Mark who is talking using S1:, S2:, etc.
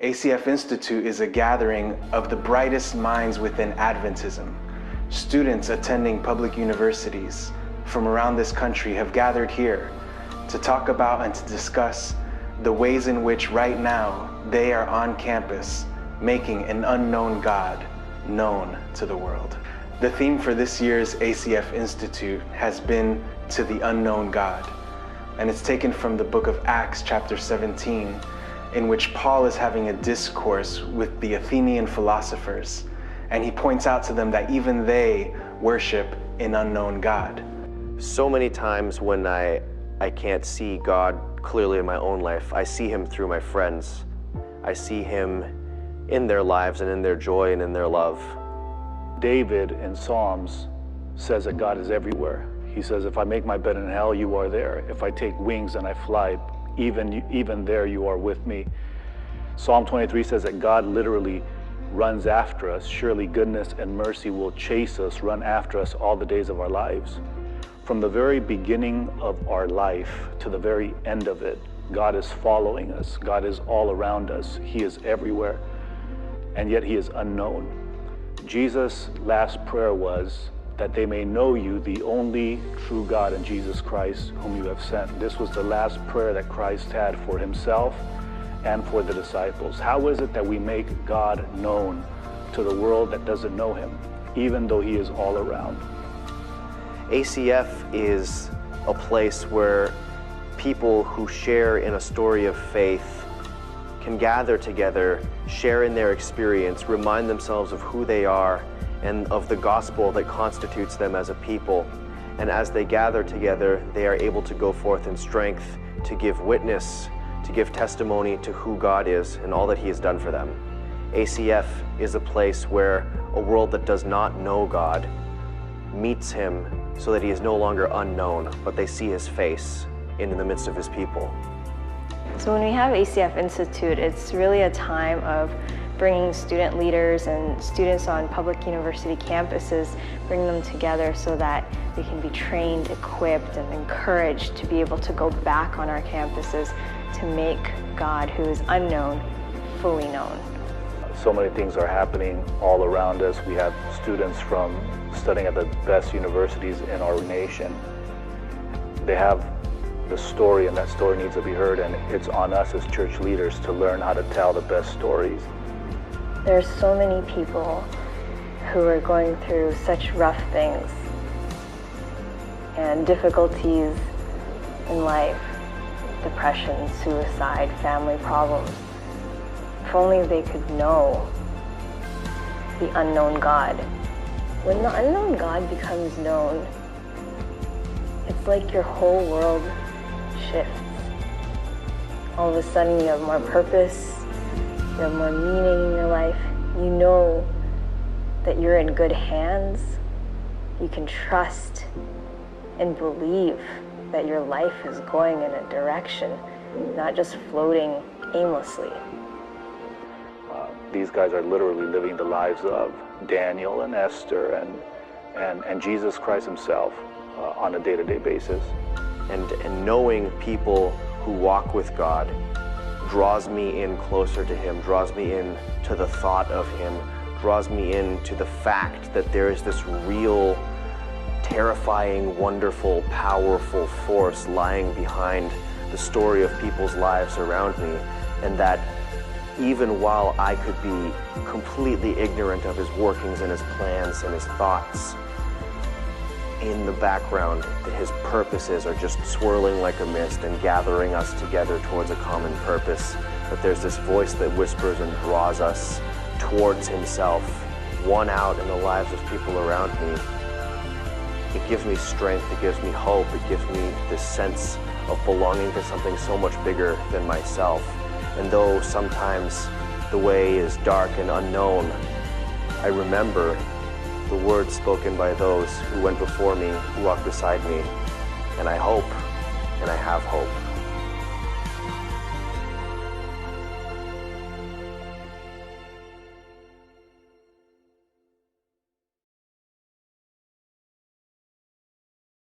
S1: ACF Institute is a gathering of the brightest minds within Adventism. Students attending public universities from around this country have gathered here to talk about and to discuss the ways in which right now they are on campus making an unknown God known to the world. The theme for this year's ACF Institute has been To the Unknown God, and it's taken from the book of Acts chapter 17, in which Paul is having a discourse with the Athenian philosophers, and he points out to them that even they worship an unknown God.
S2: So many times when I can't see God clearly in my own life, I see him through my friends. I see him in their lives and in their joy and in their love.
S3: David in Psalms says that God is everywhere. He says, if I make my bed in hell, you are there. If I take wings and I fly, even there you are with me. Psalm 23 says that God literally runs after us. Surely goodness and mercy will chase us, run after us all the days of our lives. From the very beginning of our life to the very end of it, God is following us. God is all around us. He is everywhere, and yet he is unknown. Jesus' last prayer was that they may know you, the only true God, and Jesus Christ, whom you have sent. This was the last prayer that Christ had for himself and for the disciples. How is it that we make God known to the world that doesn't know him, even though he is all around?
S2: ACF is a place where people who share in a story of faith can gather together, share in their experience, remind themselves of who they are and of the gospel that constitutes them as a people. And as they gather together, they are able to go forth in strength to give witness, to give testimony to who God is and all that he has done for them. ACF is a place where a world that does not know God meets him so that he is no longer unknown, but they see his face in the midst of his people.
S4: So when we have ACF Institute, it's really a time of bringing student leaders and students on public university campuses, bring them together so that they can be trained, equipped, and encouraged to be able to go back on our campuses to make God, who is unknown, fully known.
S3: So many things are happening all around us. We have students from studying at the best universities in our nation. They have the story, and that story needs to be heard, and it's on us as church leaders to learn how to tell the best stories.
S4: There's so many people who are going through such rough things and difficulties in life, depression, suicide, family problems. If only they could know the unknown God. When the unknown God becomes known, it's like your whole world shifts. All of a sudden you have more purpose, you have more meaning in your life. You know that you're in good hands. You can trust and believe that your life is going in a direction, not just floating aimlessly.
S3: These guys are literally living the lives of Daniel and Esther and Jesus Christ himself on a day-to-day basis.
S2: And knowing people who walk with God draws me in closer to him, draws me in to the thought of him, draws me in to the fact that there is this real, terrifying, wonderful, powerful force lying behind the story of people's lives around me, and that even while I could be completely ignorant of his workings and his plans and his thoughts, in the background, his purposes are just swirling like a mist and gathering us together towards a common purpose. That there's this voice that whispers and draws us towards himself, one out in the lives of people around me. It gives me strength, it gives me hope, it gives me this sense of belonging to something so much bigger than myself. And though sometimes the way is dark and unknown, I remember the words spoken by those who went before me, who walked beside me, and I hope, and I have hope.